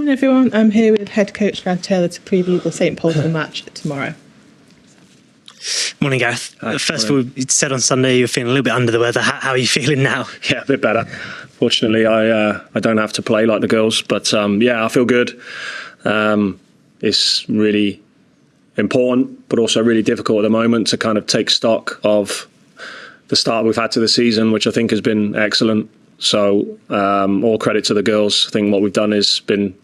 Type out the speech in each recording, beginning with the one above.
Morning everyone, I'm here with head coach Gareth Taylor to preview the St Polten match tomorrow. Morning, Gareth. Hi, First of all, you said on Sunday you were feeling a little bit under the weather. How are you feeling now? Yeah, a bit better. Fortunately, I don't have to play like the girls, but yeah, I feel good. It's really important, but also really difficult at the moment to kind of take stock of the start we've had to the season, which I think has been excellent. So all credit to the girls. I think what we've done has been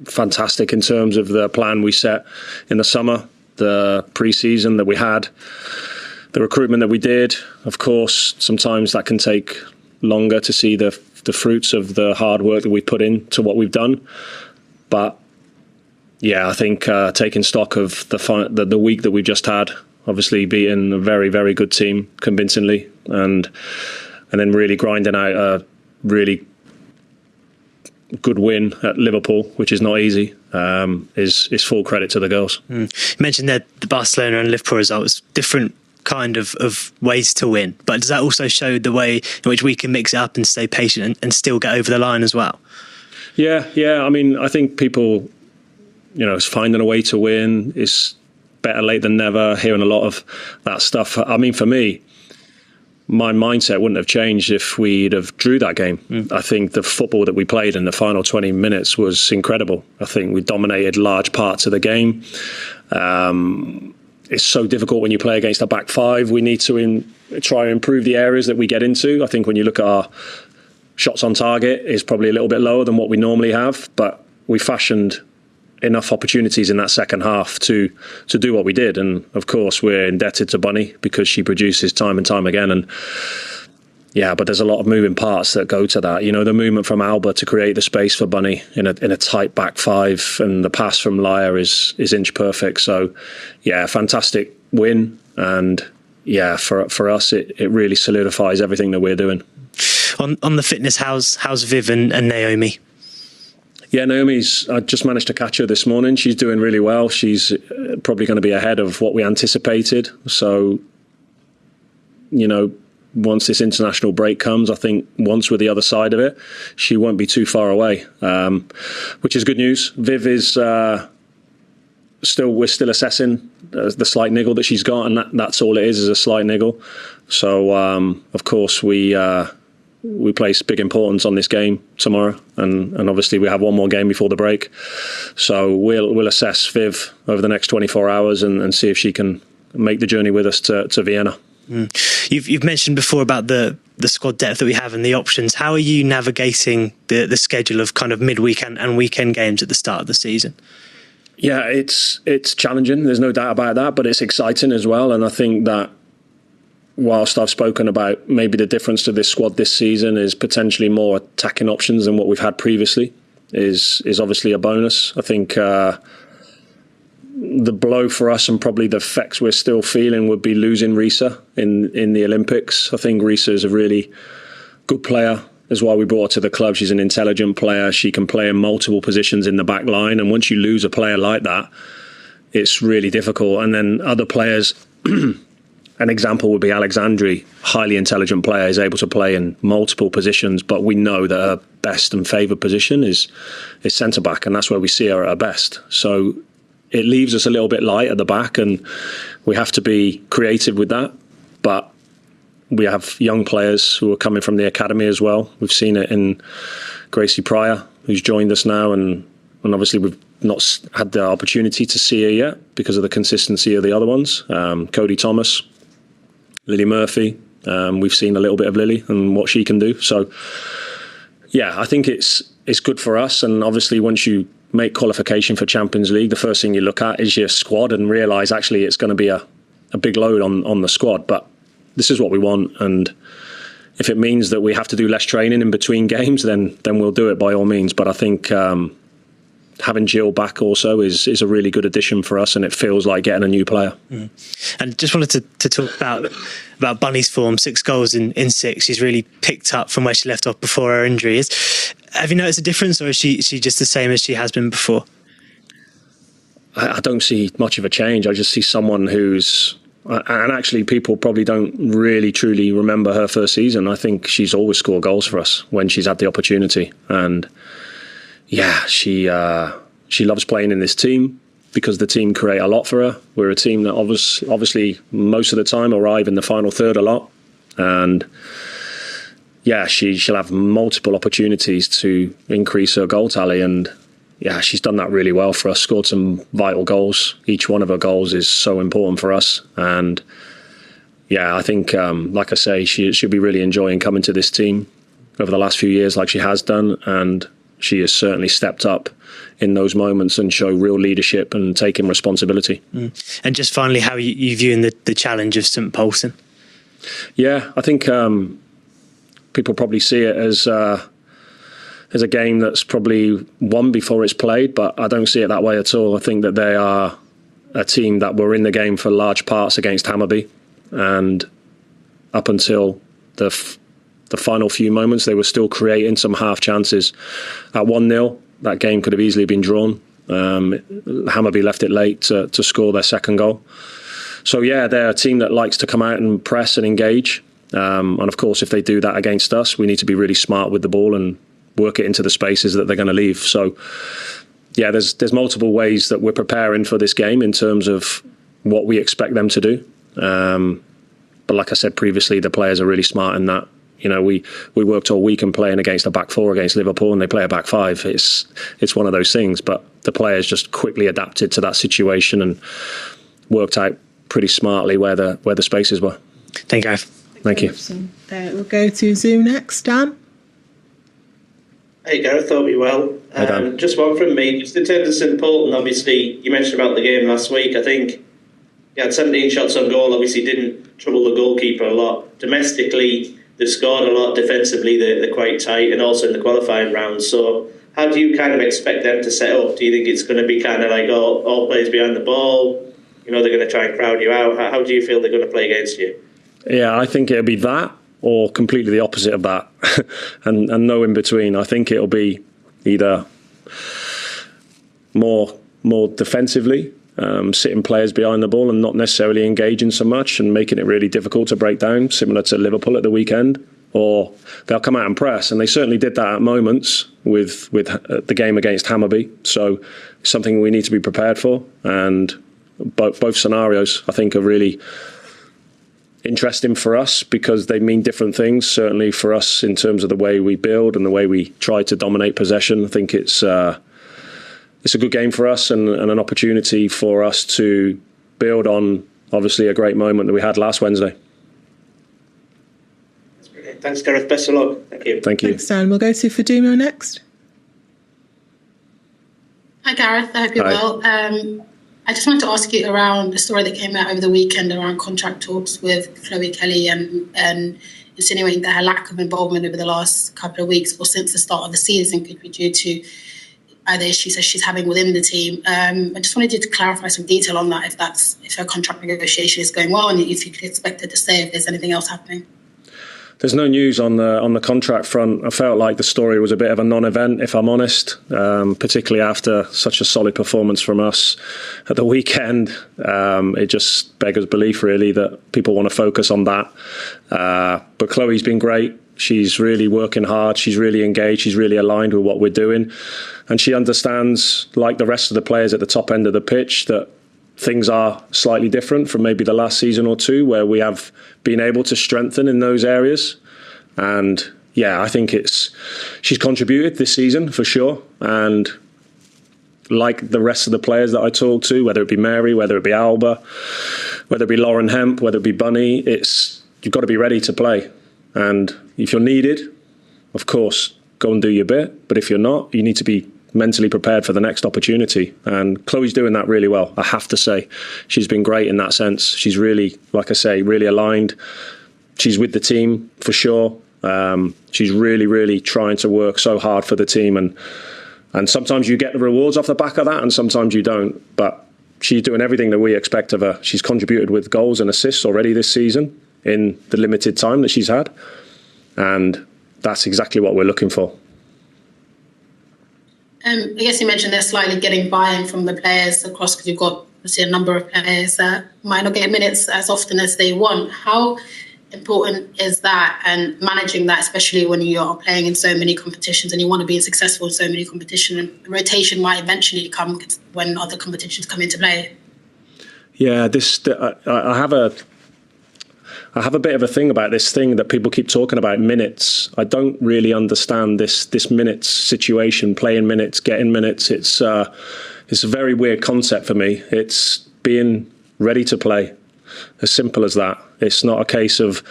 fantastic in terms of the plan we set in the summer, the pre-season that we had, the recruitment that we did. Of course, sometimes that can take longer to see the fruits of the hard work that we put into what we've done. But yeah, I think taking stock of the week that we've just had, obviously beating a very, very good team convincingly, and then really grinding out a really good win at Liverpool, which is not easy, is full credit to the girls. You mentioned that the Barcelona and Liverpool results, different kind of ways to win, but does that also show the way in which we can mix it up and stay patient and still get over the line as well? Yeah. I mean, I think people, is finding a way to win is better late than never, hearing a lot of that stuff. I mean, for me, my mindset wouldn't have changed if we'd have drew that game. I think the football that we played in the final 20 minutes was incredible. I think we dominated large parts of the game. It's so difficult when you play against a back five. We need to try and improve the areas that we get into. I think when you look at our shots on target, it's probably a little bit lower than what we normally have, but we fashioned enough opportunities in that second half to do what we did. And of course we're indebted to Bunny because she produces time and time again. And yeah, but there's a lot of moving parts that go to that. The movement from Alba to create the space for Bunny in a tight back five, and the pass from Laya is inch perfect. So yeah, fantastic win. And yeah, for us, it really solidifies everything that we're doing. On the fitness, how's Viv and Naomi? Yeah, I just managed to catch her this morning. She's doing really well. She's probably going to be ahead of what we anticipated. So, once this international break comes, I think once we're the other side of it, she won't be too far away, which is good news. Viv is we're still assessing the slight niggle that she's got, and that's all it is a slight niggle. So, of course, we place big importance on this game tomorrow, and obviously we have one more game before the break. So we'll assess Viv over the next 24 hours and see if she can make the journey with us to Vienna. You've mentioned before about the squad depth that we have and the options. How are you navigating the schedule of kind of midweek and weekend games at the start of the season? Yeah, it's challenging. There's no doubt about that, but it's exciting as well. And I think that whilst I've spoken about maybe the difference to this squad this season is potentially more attacking options than what we've had previously, is obviously a bonus. I think the blow for us and probably the effects we're still feeling would be losing Risa in the Olympics. I think Risa is a really good player. That's why we brought her to the club. She's an intelligent player. She can play in multiple positions in the back line. And once you lose a player like that, it's really difficult. And then other players... An example would be Alexandri, highly intelligent player, is able to play in multiple positions, but we know that her best and favoured position is centre-back, and that's where we see her at her best. So it leaves us a little bit light at the back, and we have to be creative with that. But we have young players who are coming from the academy as well. We've seen it in Gracie Pryor, who's joined us now, and obviously we've not had the opportunity to see her yet because of the consistency of the other ones. Cody Thomas, Lily Murphy. We've seen a little bit of Lily and what she can do. So, yeah, I think it's good for us. And obviously, once you make qualification for Champions League, the first thing you look at is your squad and realise actually it's going to be a big load on the squad. But this is what we want. And if it means that we have to do less training in between games, then we'll do it by all means. But I think having Jill back also is a really good addition for us, and it feels like getting a new player. And just wanted to talk about Bunny's form. 6 goals in 6. She's really picked up from where she left off before her injuries. Have you noticed a difference, or is she just the same as she has been before? I don't see much of a change. I just see someone who's... And actually, people probably don't really truly remember her first season. I think she's always scored goals for us when she's had the opportunity. And yeah, she loves playing in this team because the team create a lot for her. We're a team that obviously most of the time arrive in the final third a lot, and yeah, she'll have multiple opportunities to increase her goal tally, and yeah, she's done that really well for us. Scored some vital goals. Each one of her goals is so important for us, and yeah, I think like I say, she'll be really enjoying coming to this team over the last few years, like she has done, and she has certainly stepped up in those moments and show real leadership and taking responsibility. And just finally, how you viewing the challenge of St Polten? Yeah, I think people probably see it as a game that's probably won before it's played, but I don't see it that way at all. I think that they are a team that were in the game for large parts against Hammarby, and up until the final few moments, they were still creating some half chances. At 1-0, that game could have easily been drawn. Hammarby left it late to score their second goal. So yeah, they're a team that likes to come out and press and engage. And of course, if they do that against us, we need to be really smart with the ball and work it into the spaces that they're going to leave. So yeah, there's multiple ways that we're preparing for this game in terms of what we expect them to do. But like I said previously, the players are really smart in that. You know, we worked all week and playing against a back four against Liverpool, and they play a back five. It's one of those things. But the players just quickly adapted to that situation and worked out pretty smartly where the spaces were. Thank you. Thank you. We'll go to Zoom next. Dan. Hey Gareth, hope you're well. Hi, Dan. Just one from me. Just in terms of St Polten, obviously you mentioned about the game last week. I think you had 17 shots on goal. Obviously didn't trouble the goalkeeper a lot. Domestically, they've scored a lot. Defensively, they're quite tight, and also in the qualifying rounds. So how do you kind of expect them to set up? Do you think it's going to be kind of like all players behind the ball? You know, they're going to try and crowd you out. How do you feel they're going to play against you? Yeah, I think it'll be that or completely the opposite of that, and no in between. I think it'll be either more defensively, sitting players behind the ball and not necessarily engaging so much and making it really difficult to break down, similar to Liverpool at the weekend, or they'll come out and press, and they certainly did that at moments with the game against Hammarby. So it's something we need to be prepared for, and both scenarios I think are really interesting for us because they mean different things. Certainly for us in terms of the way we build and the way we try to dominate possession. I think it's a good game for us and an opportunity for us to build on obviously a great moment that we had last Wednesday. That's brilliant. Thanks, Gareth. Best of luck. Thank you. Thank you. Thanks, Dan. We'll go to Fadumo next. Hi, Gareth. I hope you're well. I just wanted to ask you around the story that came out over the weekend around contract talks with Chloe Kelly and insinuating that her lack of involvement over the last couple of weeks or since the start of the season could be due to either issues that she's having within the team. I just wanted you to clarify some detail on that, if her contract negotiation is going well and if you could expect her to say if there's anything else happening. There's no news on the contract front. I felt like the story was a bit of a non-event, if I'm honest, particularly after such a solid performance from us at the weekend. It just beggars belief, really, that people want to focus on that. But Chloe's been great. She's really working hard. She's really engaged. She's really aligned with what we're doing. And she understands, like the rest of the players at the top end of the pitch, that things are slightly different from maybe the last season or two where we have been able to strengthen in those areas. And yeah, I think she's contributed this season for sure. And like the rest of the players that I talk to, whether it be Mary, whether it be Alba, whether it be Lauren Hemp, whether it be Bunny, you've got to be ready to play. And if you're needed, of course, go and do your bit. But if you're not, you need to be mentally prepared for the next opportunity, and Chloe's doing that really well. I have to say she's been great in that sense. She's really, like I say, really aligned. She's with the team for sure. She's really trying to work so hard for the team, and sometimes you get the rewards off the back of that and sometimes you don't, but she's doing everything that we expect of her. She's contributed with goals and assists already this season in the limited time that she's had, and that's exactly what we're looking for. I guess you mentioned they're slightly getting buy-in from the players across because you've got obviously a number of players that might not get minutes as often as they want. How important is that, and managing that, especially when you are playing in so many competitions and you want to be successful in so many competitions? And rotation might eventually come when other competitions come into play. Yeah, I have a bit of a thing about this thing that people keep talking about, minutes. I don't really understand this minutes situation, playing minutes, getting minutes. It's a very weird concept for me. It's being ready to play. As simple as that. It's not a case of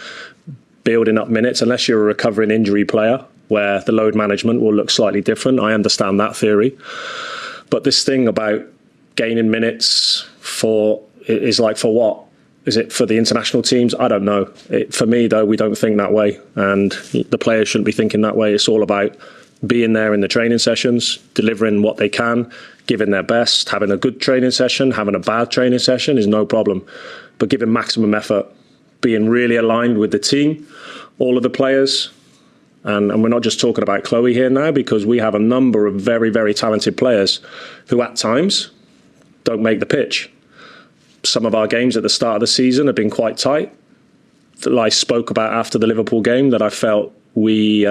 building up minutes unless you're a recovering injury player where the load management will look slightly different. I understand that theory. But this thing about gaining minutes is like for what? Is it for the international teams? I don't know. For me, though, we don't think that way. And the players shouldn't be thinking that way. It's all about being there in the training sessions, delivering what they can, giving their best. Having a good training session, having a bad training session is no problem. But giving maximum effort, being really aligned with the team, all of the players. And we're not just talking about Chloe here now, because we have a number of very, very talented players who at times don't make the pitch. Some of our games at the start of the season have been quite tight. That I spoke about after the Liverpool game, that I felt we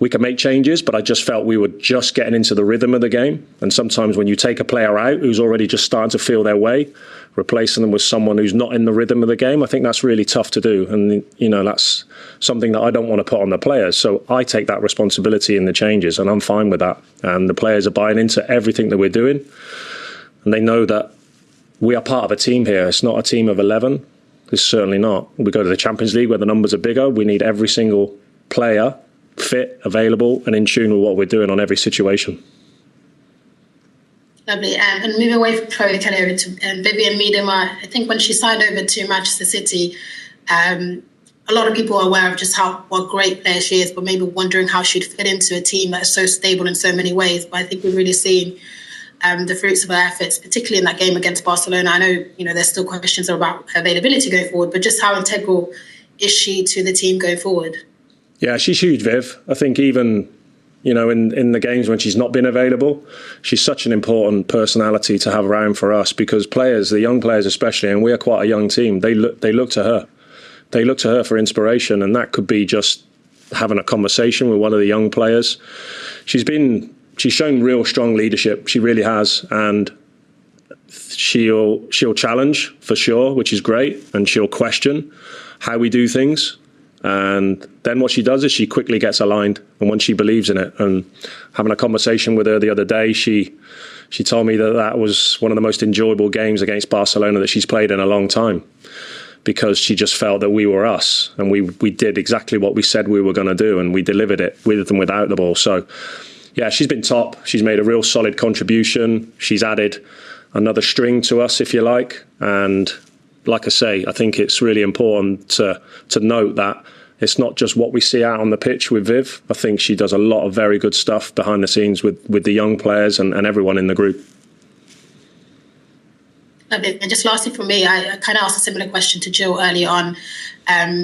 could make changes, but I just felt we were just getting into the rhythm of the game. And sometimes when you take a player out who's already just starting to feel their way, replacing them with someone who's not in the rhythm of the game, I think that's really tough to do. And, that's something that I don't want to put on the players. So I take that responsibility in the changes, and I'm fine with that. And the players are buying into everything that we're doing. And they know that we are part of a team here. It's not a team of 11. It's certainly not. We go to the Champions League where the numbers are bigger. We need every single player fit, available, and in tune with what we're doing on every situation. Lovely. And moving away from Chloe Kelly over to Vivianne Miedema, I think when she signed over to Manchester City, a lot of people are aware of just what great player she is, but maybe wondering how she'd fit into a team that is so stable in so many ways. But I think we've really seen the fruits of her efforts, particularly in that game against Barcelona. I know, there's still questions about her availability going forward, but just how integral is she to the team going forward? Yeah, she's huge, Viv. I think even, in the games when she's not been available, she's such an important personality to have around for us, because players, the young players especially, and we are quite a young team, they look to her. They look to her for inspiration, and that could be just having a conversation with one of the young players. She's shown real strong leadership. She really has, and she'll challenge for sure, which is great, and she'll question how we do things. And then what she does is she quickly gets aligned, and once she believes in it. And having a conversation with her the other day, she told me that was one of the most enjoyable games against Barcelona that she's played in a long time, because she just felt that we were us, and we did exactly what we said we were going to do, and we delivered it with and without the ball. So yeah, she's been top. She's made a real solid contribution. She's added another string to us, if you like. And like I say, I think it's really important to note that it's not just what we see out on the pitch with Viv. I think she does a lot of very good stuff behind the scenes with the young players and everyone in the group. Lovely. And just lastly from me, I kind of asked a similar question to Jill earlier on,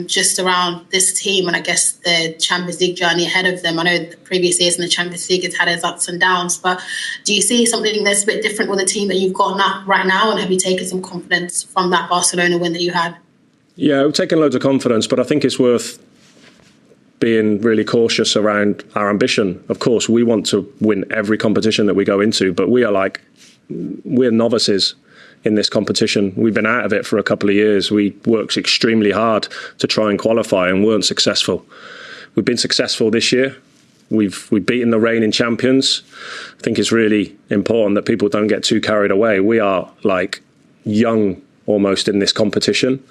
just around this team and I guess the Champions League journey ahead of them. I know the previous years in the Champions League it's had its ups and downs, but do you see something that's a bit different with the team that you've got right now, and have you taken some confidence from that Barcelona win that you had? Yeah, we've taken loads of confidence, but I think it's worth being really cautious around our ambition. Of course, we want to win every competition that we go into, but we're novices in this competition. We've been out of it for a couple of years. We worked extremely hard to try and qualify and weren't successful. We've been successful this year. We've beaten the reigning champions. I think it's really important that people don't get too carried away. We are young almost in this competition,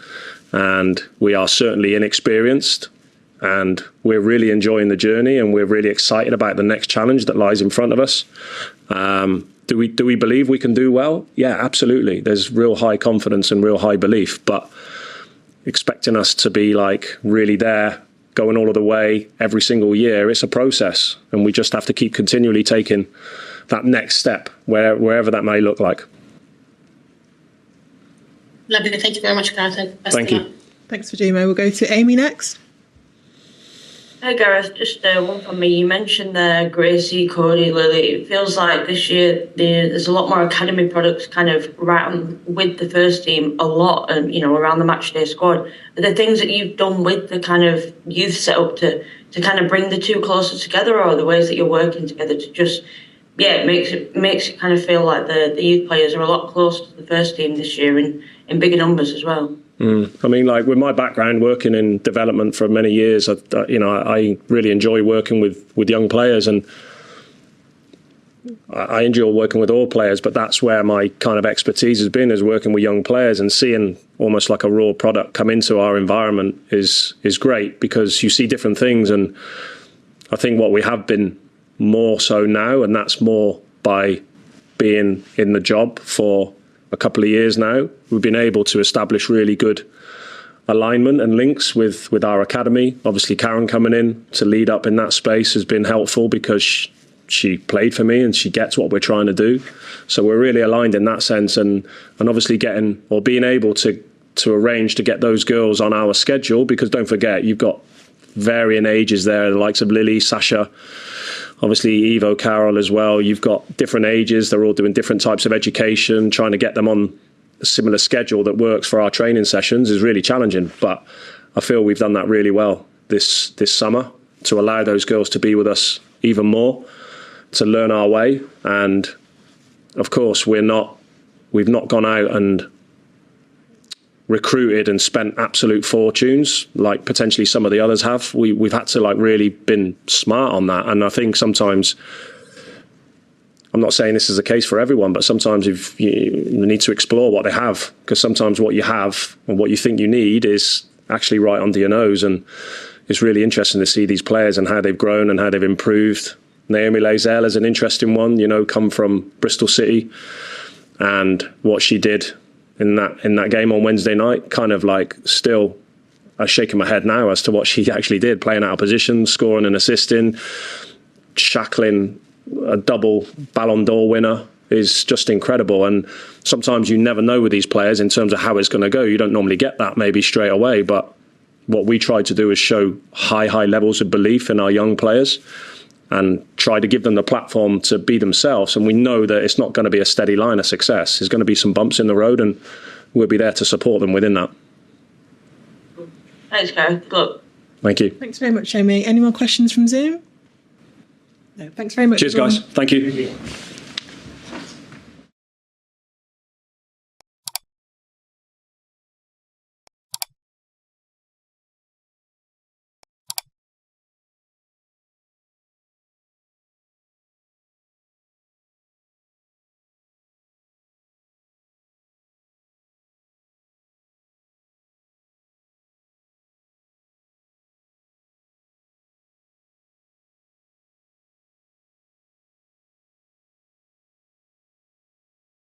and we are certainly inexperienced, and we're really enjoying the journey, and we're really excited about the next challenge that lies in front of us. Do we believe we can do well? Yeah, absolutely. There's real high confidence and real high belief, but expecting us to be really there, going all of the way every single year, it's a process, and we just have to keep continually taking that next step, wherever that may look like. Lovely. Thank you very much, Gareth. Thank you. Thanks, Fadima. We'll go to Amy next. Hey Gareth, just one from me. You mentioned Gracie, Cody, Lily. It feels like this year there's a lot more academy products kind of around with the first team a lot, and around the matchday squad. Are there things that you've done with the kind of youth setup to kind of bring the two closer together, or the ways that you're working together to just it makes it kind of feel like the youth players are a lot closer to the first team this year in bigger numbers as well. I mean, like with my background working in development for many years, I really enjoy working with young players, and I enjoy working with all players. But that's where my kind of expertise has been, is working with young players, and seeing almost like a raw product come into our environment is great, because you see different things. And I think what we have been more so now, and that's more by being in the job for a couple of years now, we've been able to establish really good alignment and links with our academy. Obviously, Karen coming in to lead up in that space has been helpful, because she played for me and she gets what we're trying to do. So we're really aligned in that sense, and obviously being able to arrange to get those girls on our schedule, because don't forget, you've got varying ages there, the likes of Lily, Sasha, obviously Evo, Carol as well. You've got different ages. They're all doing different types of education. Trying to get them on a similar schedule that works for our training sessions is really challenging. But I feel we've done that really well this summer, to allow those girls to be with us even more, to learn our way. And of course, we've not gone out and recruited and spent absolute fortunes like potentially some of the others have. We've had to really been smart on that. And I think sometimes, I'm not saying this is the case for everyone, but sometimes you need to explore what they have, because sometimes what you have and what you think you need is actually right under your nose. And it's really interesting to see these players and how they've grown and how they've improved. Naomi Lazelle is an interesting one, come from Bristol City, and what she did in that game on Wednesday night, kind of still I'm shaking my head now as to what she actually did, playing out of position, scoring and assisting, shackling a double Ballon d'Or winner is just incredible. And sometimes you never know with these players in terms of how it's going to go. You don't normally get that maybe straight away, but what we try to do is show high levels of belief in our young players and try to give them the platform to be themselves. And we know that it's not going to be a steady line of success. There's going to be some bumps in the road, and we'll be there to support them within that. Thanks, Gareth. Good luck. Thank you. Thanks very much, Amy. Any more questions from Zoom? No, thanks very much. Cheers, guys. Thank you.